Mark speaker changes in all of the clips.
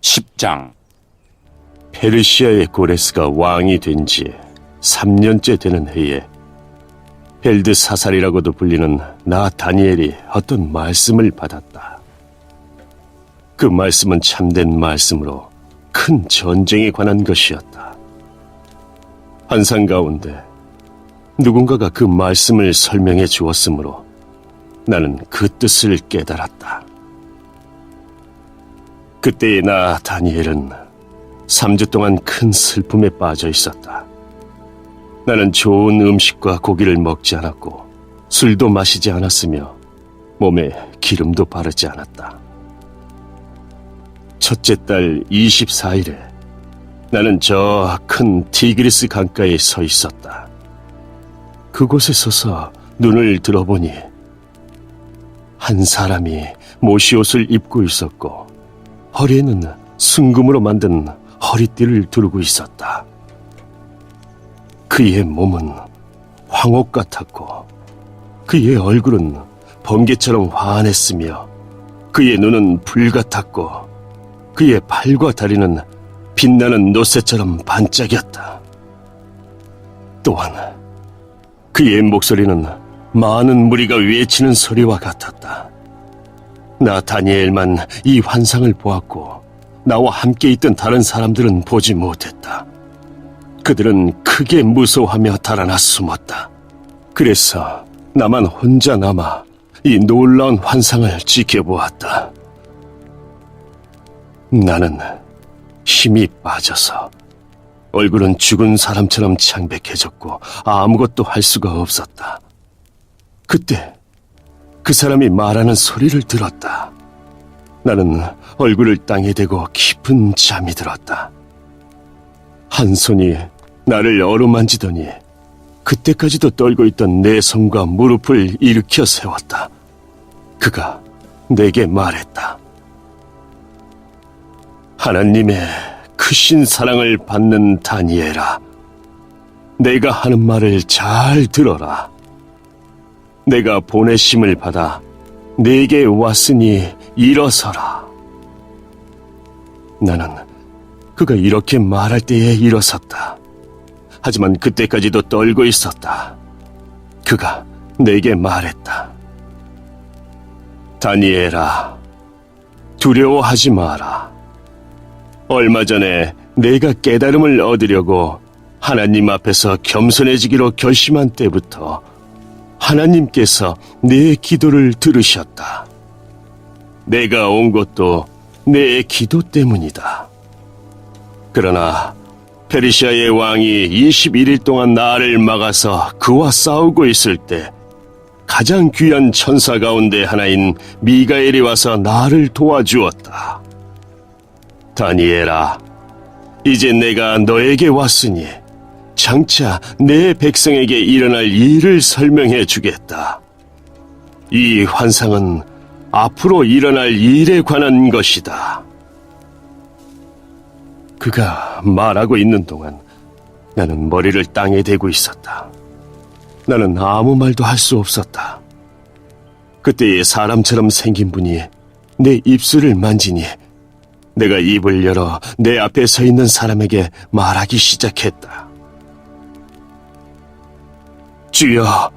Speaker 1: 10장.
Speaker 2: 페르시아의 고레스가 왕이 된 지 3년째 되는 해에 벨드사살이라고도 불리는 나 다니엘이 어떤 말씀을 받았다. 그 말씀은 참된 말씀으로 큰 전쟁에 관한 것이었다. 환상 가운데 누군가가 그 말씀을 설명해 주었으므로 나는 그 뜻을 깨달았다. 그때의 나 다니엘은 3주 동안 큰 슬픔에 빠져 있었다. 나는 좋은 음식과 고기를 먹지 않았고 술도 마시지 않았으며 몸에 기름도 바르지 않았다. 첫째 달 24일에 나는 저 큰 티그리스 강가에 서 있었다. 그곳에 서서 눈을 들어보니 한 사람이 모시옷을 입고 있었고 허리에는 순금으로 만든 허리띠를 두르고 있었다. 그의 몸은 황옥 같았고 그의 얼굴은 번개처럼 환했으며 그의 눈은 불 같았고 그의 팔과 다리는 빛나는 노새처럼 반짝였다. 또한 그의 목소리는 많은 무리가 외치는 소리와 같았다. 나 다니엘만 이 환상을 보았고 나와 함께 있던 다른 사람들은 보지 못했다. 그들은 크게 무서워하며 달아나 숨었다. 그래서 나만 혼자 남아 이 놀라운 환상을 지켜보았다. 나는 힘이 빠져서 얼굴은 죽은 사람처럼 창백해졌고 아무것도 할 수가 없었다. 그때 그 사람이 말하는 소리를 들었다. 나는 얼굴을 땅에 대고 깊은 잠이 들었다. 한 손이 나를 어루만지더니 그때까지도 떨고 있던 내 손과 무릎을 일으켜 세웠다. 그가 내게 말했다. 하나님의 크신 사랑을 받는 다니엘아, 내가 하는 말을 잘 들어라. 내가 보내심을 받아 내게 왔으니 일어서라. 나는 그가 이렇게 말할 때에 일어섰다. 하지만 그때까지도 떨고 있었다. 그가 내게 말했다. 다니엘아, 두려워하지 마라. 얼마 전에 내가 깨달음을 얻으려고 하나님 앞에서 겸손해지기로 결심한 때부터 하나님께서 내 기도를 들으셨다. 내가 온 것도 내 기도 때문이다. 그러나 페르시아의 왕이 21일 동안 나를 막아서 그와 싸우고 있을 때 가장 귀한 천사 가운데 하나인 미가엘이 와서 나를 도와주었다. 다니엘아, 이제 내가 너에게 왔으니 장차 내 백성에게 일어날 일을 설명해 주겠다. 이 환상은 앞으로 일어날 일에 관한 것이다. 그가 말하고 있는 동안 나는 머리를 땅에 대고 있었다. 나는 아무 말도 할 수 없었다. 그때의 사람처럼 생긴 분이 내 입술을 만지니 내가 입을 열어 내 앞에 서 있는 사람에게 말하기 시작했다. 주여,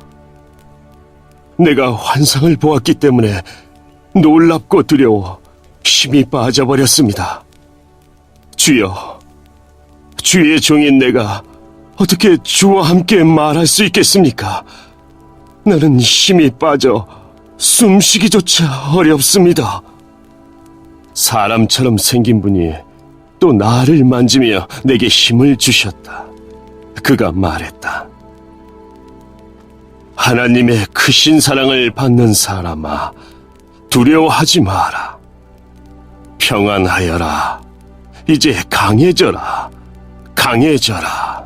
Speaker 2: 내가 환상을 보았기 때문에 놀랍고 두려워 힘이 빠져버렸습니다. 주여, 주의 종인 내가 어떻게 주와 함께 말할 수 있겠습니까? 나는 힘이 빠져 숨쉬기조차 어렵습니다. 사람처럼 생긴 분이 또 나를 만지며 내게 힘을 주셨다. 그가 말했다. 하나님의 크신 사랑을 받는 사람아, 두려워하지 마라. 평안하여라. 이제 강해져라. 강해져라.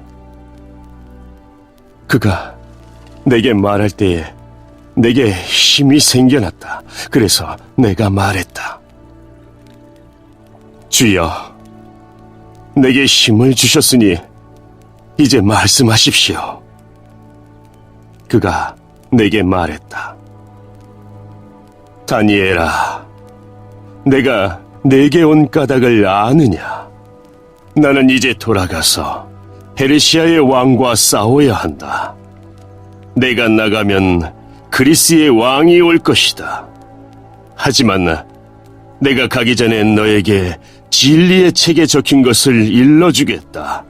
Speaker 2: 그가 내게 말할 때에 내게 힘이 생겨났다. 그래서 내가 말했다. 주여, 내게 힘을 주셨으니 이제 말씀하십시오. 그가 내게 말했다. 다니엘아, 내가 내게 온 까닭을 아느냐? 나는 이제 돌아가서 페르시아의 왕과 싸워야 한다. 내가 나가면 그리스의 왕이 올 것이다. 하지만 내가 가기 전에 너에게 진리의 책에 적힌 것을 일러주겠다.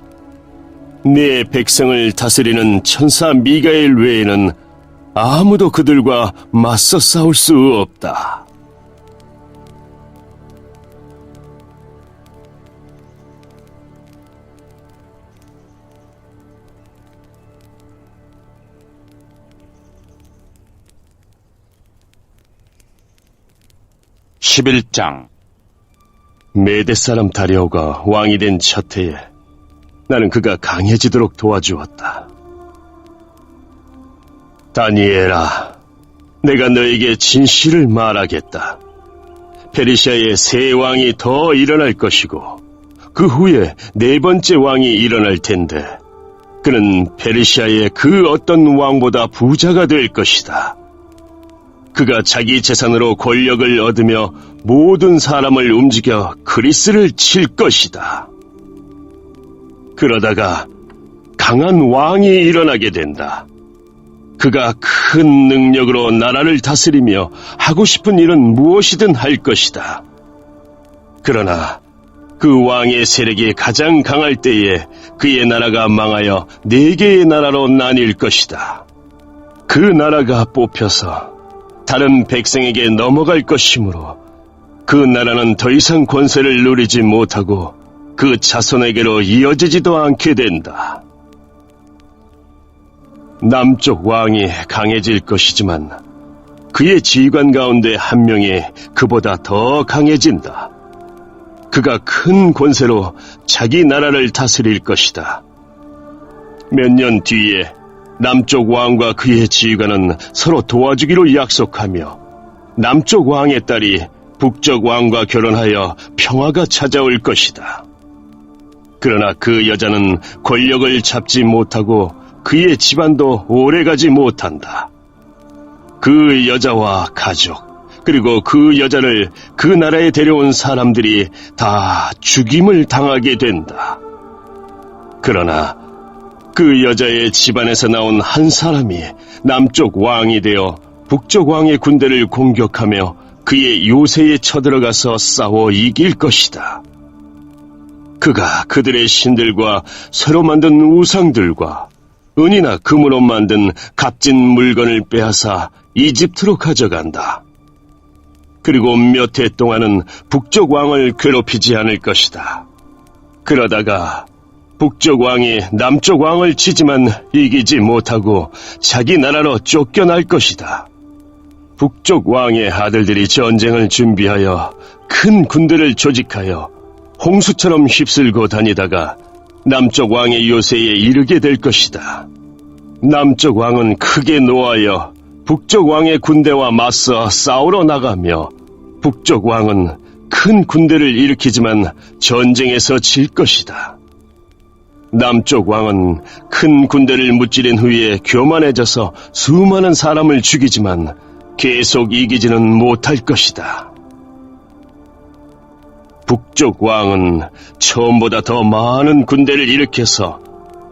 Speaker 2: 내 백성을 다스리는 천사 미가엘 외에는 아무도 그들과 맞서 싸울 수 없다.
Speaker 1: (11장)
Speaker 2: 메대 사람 다리오가 왕이 된 첫 해에 나는 그가 강해지도록 도와주었다. 다니엘아, 내가 너에게 진실을 말하겠다. 페르시아에 새 왕이 더 일어날 것이고 그 후에 네 번째 왕이 일어날 텐데 그는 페르시아의 그 어떤 왕보다 부자가 될 것이다. 그가 자기 재산으로 권력을 얻으며 모든 사람을 움직여 그리스를 칠 것이다. 그러다가 강한 왕이 일어나게 된다. 그가 큰 능력으로 나라를 다스리며 하고 싶은 일은 무엇이든 할 것이다. 그러나 그 왕의 세력이 가장 강할 때에 그의 나라가 망하여 네 개의 나라로 나뉠 것이다. 그 나라가 뽑혀서 다른 백성에게 넘어갈 것이므로 그 나라는 더 이상 권세를 누리지 못하고 그 자손에게로 이어지지도 않게 된다. 남쪽 왕이 강해질 것이지만 그의 지휘관 가운데 한 명이 그보다 더 강해진다. 그가 큰 권세로 자기 나라를 다스릴 것이다. 몇 년 뒤에 남쪽 왕과 그의 지휘관은 서로 도와주기로 약속하며 남쪽 왕의 딸이 북쪽 왕과 결혼하여 평화가 찾아올 것이다. 그러나 그 여자는 권력을 잡지 못하고 그의 집안도 오래가지 못한다. 그 여자와 가족, 그리고 그 여자를 그 나라에 데려온 사람들이 다 죽임을 당하게 된다. 그러나 그 여자의 집안에서 나온 한 사람이 남쪽 왕이 되어 북쪽 왕의 군대를 공격하며 그의 요새에 쳐들어가서 싸워 이길 것이다. 그가 그들의 신들과 새로 만든 우상들과 은이나 금으로 만든 값진 물건을 빼앗아 이집트로 가져간다. 그리고 몇 해 동안은 북쪽 왕을 괴롭히지 않을 것이다. 그러다가 북쪽 왕이 남쪽 왕을 치지만 이기지 못하고 자기 나라로 쫓겨날 것이다. 북쪽 왕의 아들들이 전쟁을 준비하여 큰 군대를 조직하여 홍수처럼 휩쓸고 다니다가 남쪽 왕의 요새에 이르게 될 것이다. 남쪽 왕은 크게 노하여 북쪽 왕의 군대와 맞서 싸우러 나가며 북쪽 왕은 큰 군대를 일으키지만 전쟁에서 질 것이다. 남쪽 왕은 큰 군대를 무찌른 후에 교만해져서 수많은 사람을 죽이지만 계속 이기지는 못할 것이다. 북쪽 왕은 처음보다 더 많은 군대를 일으켜서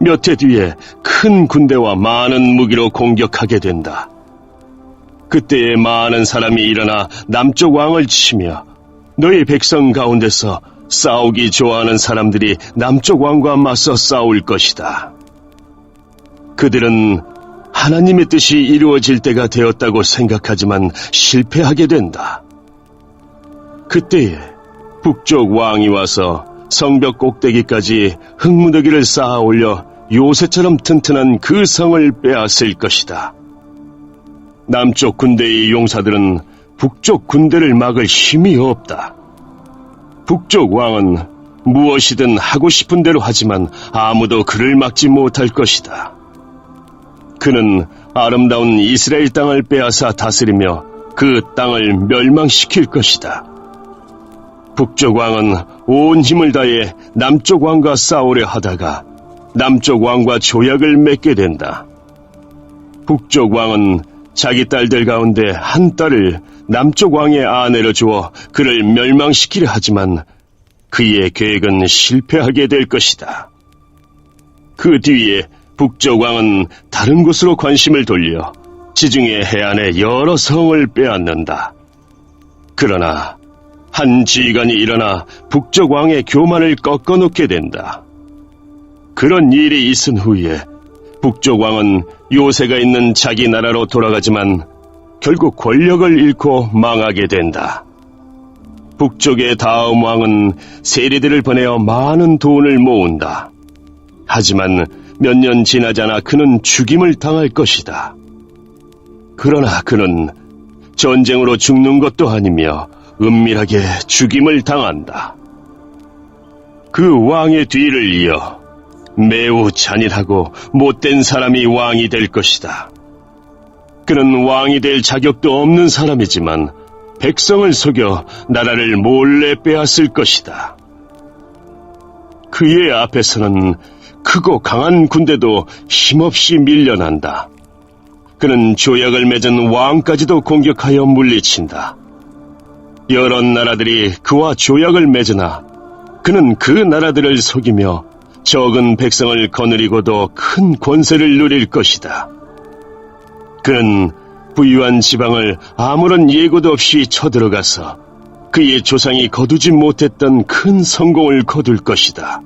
Speaker 2: 몇 해 뒤에 큰 군대와 많은 무기로 공격하게 된다. 그때에 많은 사람이 일어나 남쪽 왕을 치며 너희 백성 가운데서 싸우기 좋아하는 사람들이 남쪽 왕과 맞서 싸울 것이다. 그들은 하나님의 뜻이 이루어질 때가 되었다고 생각하지만 실패하게 된다. 그때에 북쪽 왕이 와서 성벽 꼭대기까지 흙무더기를 쌓아 올려 요새처럼 튼튼한 그 성을 빼앗을 것이다. 남쪽 군대의 용사들은 북쪽 군대를 막을 힘이 없다. 북쪽 왕은 무엇이든 하고 싶은 대로 하지만 아무도 그를 막지 못할 것이다. 그는 아름다운 이스라엘 땅을 빼앗아 다스리며 그 땅을 멸망시킬 것이다. 북쪽 왕은 온 힘을 다해 남쪽 왕과 싸우려 하다가 남쪽 왕과 조약을 맺게 된다. 북쪽 왕은 자기 딸들 가운데 한 딸을 남쪽 왕의 아내로 주어 그를 멸망시키려 하지만 그의 계획은 실패하게 될 것이다. 그 뒤에 북쪽 왕은 다른 곳으로 관심을 돌려 지중해 해안의 여러 성을 빼앗는다. 그러나 한 지휘관이 일어나 북쪽 왕의 교만을 꺾어놓게 된다. 그런 일이 있은 후에 북쪽 왕은 요새가 있는 자기 나라로 돌아가지만 결국 권력을 잃고 망하게 된다. 북쪽의 다음 왕은 세리들을 보내어 많은 돈을 모은다. 하지만 몇 년 지나지 않아 그는 죽임을 당할 것이다. 그러나 그는 전쟁으로 죽는 것도 아니며 은밀하게 죽임을 당한다. 그 왕의 뒤를 이어 매우 잔인하고 못된 사람이 왕이 될 것이다. 그는 왕이 될 자격도 없는 사람이지만 백성을 속여 나라를 몰래 빼앗을 것이다. 그의 앞에서는 크고 강한 군대도 힘없이 밀려난다. 그는 조약을 맺은 왕까지도 공격하여 물리친다. 여러 나라들이 그와 조약을 맺으나 그는 그 나라들을 속이며 적은 백성을 거느리고도 큰 권세를 누릴 것이다. 그는 부유한 지방을 아무런 예고도 없이 쳐들어가서 그의 조상이 거두지 못했던 큰 성공을 거둘 것이다.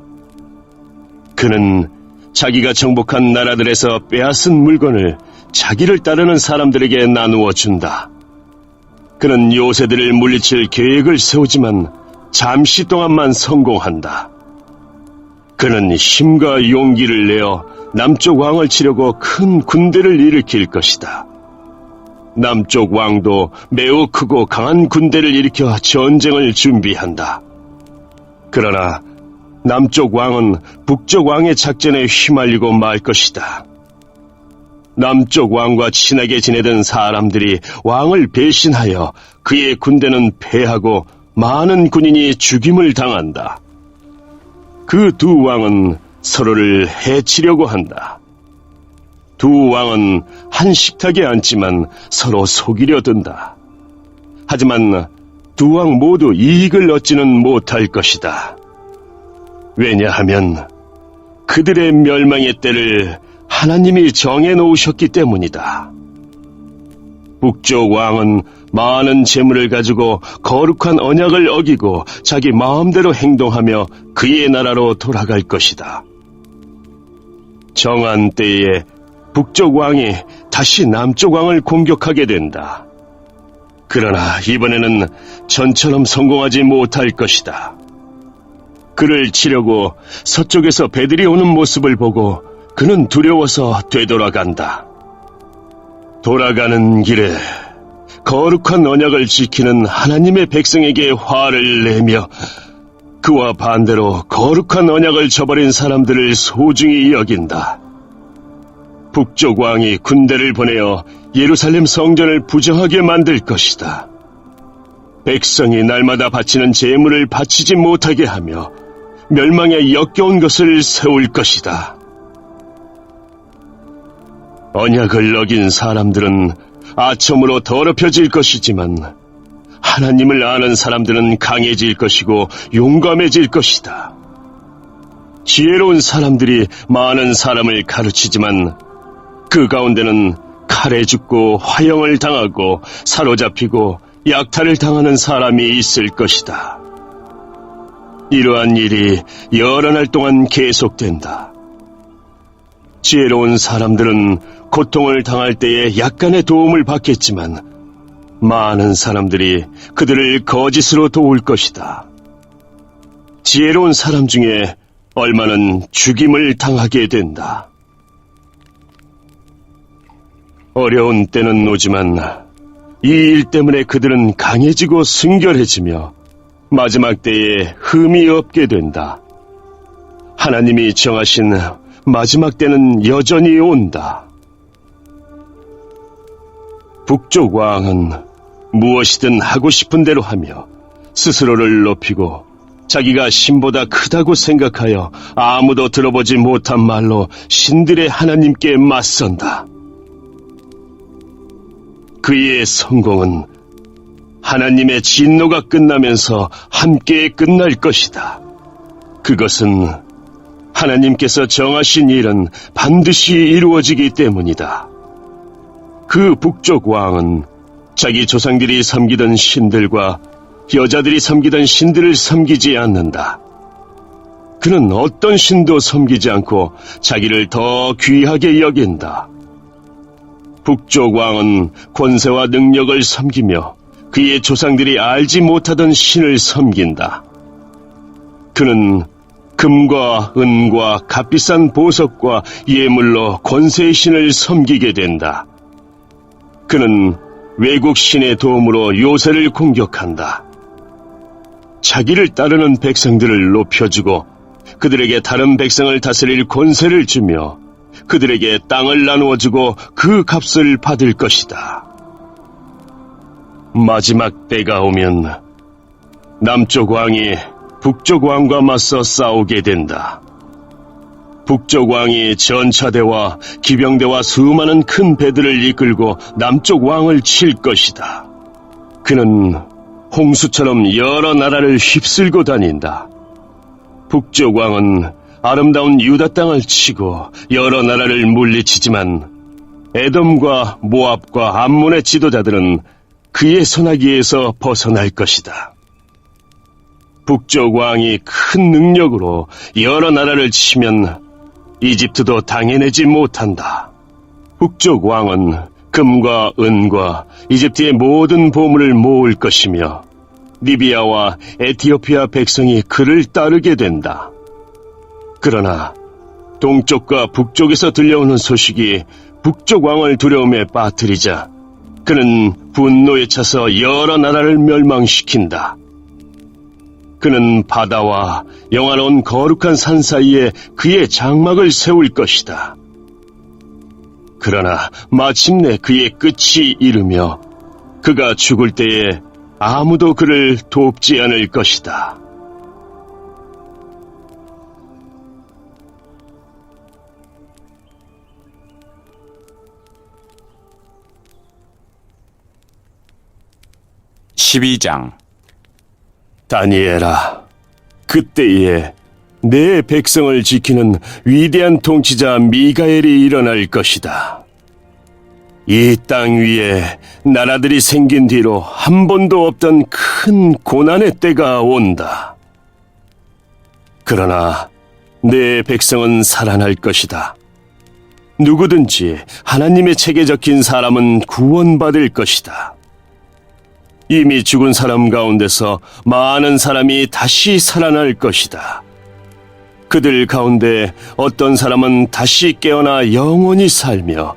Speaker 2: 그는 자기가 정복한 나라들에서 빼앗은 물건을 자기를 따르는 사람들에게 나누어 준다. 그는 요새들을 물리칠 계획을 세우지만 잠시 동안만 성공한다. 그는 힘과 용기를 내어 남쪽 왕을 치려고 큰 군대를 일으킬 것이다. 남쪽 왕도 매우 크고 강한 군대를 일으켜 전쟁을 준비한다. 그러나 남쪽 왕은 북쪽 왕의 작전에 휘말리고 말 것이다. 남쪽 왕과 친하게 지내던 사람들이 왕을 배신하여 그의 군대는 패하고 많은 군인이 죽임을 당한다. 그 두 왕은 서로를 해치려고 한다. 두 왕은 한 식탁에 앉지만 서로 속이려 든다. 하지만 두 왕 모두 이익을 얻지는 못할 것이다. 왜냐하면 그들의 멸망의 때를 하나님이 정해놓으셨기 때문이다. 북쪽 왕은 많은 재물을 가지고 거룩한 언약을 어기고 자기 마음대로 행동하며 그의 나라로 돌아갈 것이다. 정한 때에 북쪽 왕이 다시 남쪽 왕을 공격하게 된다. 그러나 이번에는 전처럼 성공하지 못할 것이다. 그를 치려고 서쪽에서 배들이 오는 모습을 보고 그는 두려워서 되돌아간다. 돌아가는 길에 거룩한 언약을 지키는 하나님의 백성에게 화를 내며 그와 반대로 거룩한 언약을 저버린 사람들을 소중히 여긴다. 북쪽 왕이 군대를 보내어 예루살렘 성전을 부정하게 만들 것이다. 백성이 날마다 바치는 제물을 바치지 못하게 하며 멸망에 역겨운 것을 세울 것이다. 언약을 어긴 사람들은 아첨으로 더럽혀질 것이지만 하나님을 아는 사람들은 강해질 것이고 용감해질 것이다. 지혜로운 사람들이 많은 사람을 가르치지만 그 가운데는 칼에 죽고 화형을 당하고 사로잡히고 약탈을 당하는 사람이 있을 것이다. 이러한 일이 여러 날 동안 계속된다. 지혜로운 사람들은 고통을 당할 때에 약간의 도움을 받겠지만 많은 사람들이 그들을 거짓으로 도울 것이다. 지혜로운 사람 중에 얼마는 죽임을 당하게 된다. 어려운 때는 오지만 이 일 때문에 그들은 강해지고 순결해지며 마지막 때에 흠이 없게 된다. 하나님이 정하신 마지막 때는 여전히 온다. 북쪽 왕은 무엇이든 하고 싶은 대로 하며 스스로를 높이고 자기가 신보다 크다고 생각하여 아무도 들어보지 못한 말로 신들의 하나님께 맞선다. 그의 성공은 하나님의 진노가 끝나면서 함께 끝날 것이다. 그것은 하나님께서 정하신 일은 반드시 이루어지기 때문이다. 그 북쪽 왕은 자기 조상들이 섬기던 신들과 여자들이 섬기던 신들을 섬기지 않는다. 그는 어떤 신도 섬기지 않고 자기를 더 귀하게 여긴다. 북쪽 왕은 권세와 능력을 섬기며 그의 조상들이 알지 못하던 신을 섬긴다. 그는 금과 은과 값비싼 보석과 예물로 권세의 신을 섬기게 된다. 그는 외국 신의 도움으로 요새를 공격한다. 자기를 따르는 백성들을 높여주고 그들에게 다른 백성을 다스릴 권세를 주며 그들에게 땅을 나누어주고 그 값을 받을 것이다. 마지막 때가 오면 남쪽 왕이 북쪽 왕과 맞서 싸우게 된다. 북쪽 왕이 전차대와 기병대와 수많은 큰 배들을 이끌고 남쪽 왕을 칠 것이다. 그는 홍수처럼 여러 나라를 휩쓸고 다닌다. 북쪽 왕은 아름다운 유다 땅을 치고 여러 나라를 물리치지만 에돔과 모압과 암몬의 지도자들은 그의 손아귀에서 벗어날 것이다. 북쪽 왕이 큰 능력으로 여러 나라를 치면 이집트도 당해내지 못한다. 북쪽 왕은 금과 은과 이집트의 모든 보물을 모을 것이며 리비아와 에티오피아 백성이 그를 따르게 된다. 그러나 동쪽과 북쪽에서 들려오는 소식이 북쪽 왕을 두려움에 빠뜨리자 그는 분노에 차서 여러 나라를 멸망시킨다. 그는 바다와 영화로운 거룩한 산 사이에 그의 장막을 세울 것이다. 그러나 마침내 그의 끝이 이르며 그가 죽을 때에 아무도 그를 돕지 않을 것이다.
Speaker 1: (12장)
Speaker 2: 다니엘아, 그때에 내 백성을 지키는 위대한 통치자 미가엘이 일어날 것이다. 이 땅 위에 나라들이 생긴 뒤로 한 번도 없던 큰 고난의 때가 온다. 그러나 내 백성은 살아날 것이다. 누구든지 하나님의 책에 적힌 사람은 구원받을 것이다. 이미 죽은 사람 가운데서 많은 사람이 다시 살아날 것이다. 그들 가운데 어떤 사람은 다시 깨어나 영원히 살며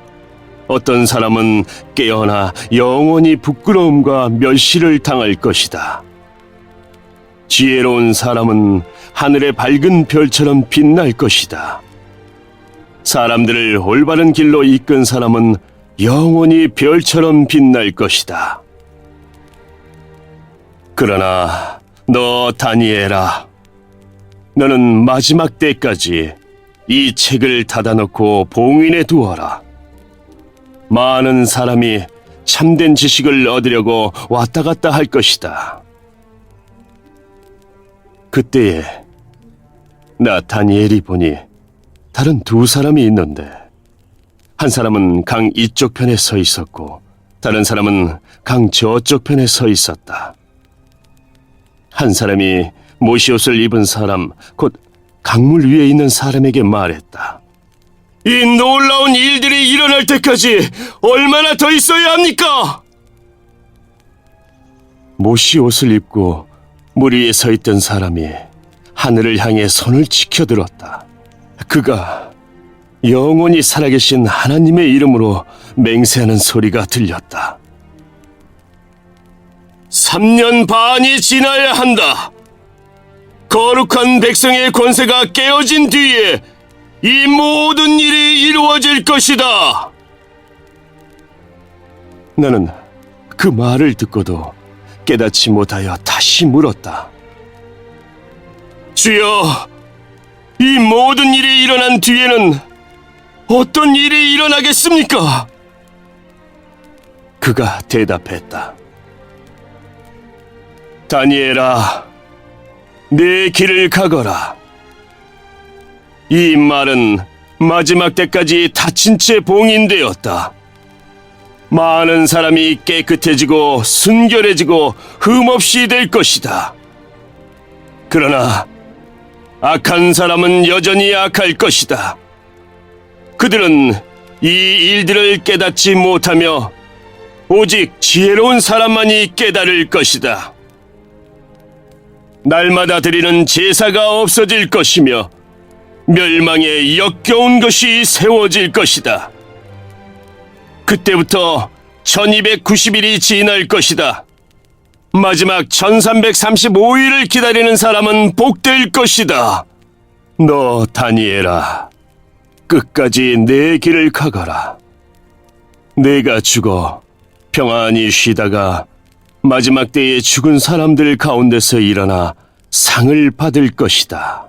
Speaker 2: 어떤 사람은 깨어나 영원히 부끄러움과 멸시를 당할 것이다. 지혜로운 사람은 하늘의 밝은 별처럼 빛날 것이다. 사람들을 올바른 길로 이끈 사람은 영원히 별처럼 빛날 것이다. 그러나 너 다니엘아, 너는 마지막 때까지 이 책을 닫아놓고 봉인해 두어라. 많은 사람이 참된 지식을 얻으려고 왔다 갔다 할 것이다. 그때에 나 다니엘이 보니 다른 두 사람이 있는데 한 사람은 강 이쪽 편에 서 있었고 다른 사람은 강 저쪽 편에 서 있었다. 한 사람이 모시옷을 입은 사람, 곧 강물 위에 있는 사람에게 말했다. 이 놀라운 일들이 일어날 때까지 얼마나 더 있어야 합니까? 모시옷을 입고 물 위에 서 있던 사람이 하늘을 향해 손을 치켜들었다. 그가 영원히 살아계신 하나님의 이름으로 맹세하는 소리가 들렸다. 3년 반이 지나야 한다. 거룩한 백성의 권세가 깨어진 뒤에 이 모든 일이 이루어질 것이다. 나는 그 말을 듣고도 깨닫지 못하여 다시 물었다. 주여, 이 모든 일이 일어난 뒤에는 어떤 일이 일어나겠습니까? 그가 대답했다. 다니엘아, 내 길을 가거라. 이 말은 마지막 때까지 다친 채 봉인되었다. 많은 사람이 깨끗해지고 순결해지고 흠없이 될 것이다. 그러나 악한 사람은 여전히 악할 것이다. 그들은 이 일들을 깨닫지 못하며 오직 지혜로운 사람만이 깨달을 것이다. 날마다 드리는 제사가 없어질 것이며 멸망의 역겨운 것이 세워질 것이다. 그때부터 1290일이 지날 것이다. 마지막 1335일을 기다리는 사람은 복될 것이다. 너 다니엘아, 끝까지 내 길을 가거라. 내가 죽어 평안히 쉬다가 마지막 때에 죽은 사람들 가운데서 일어나 상을 받을 것이다.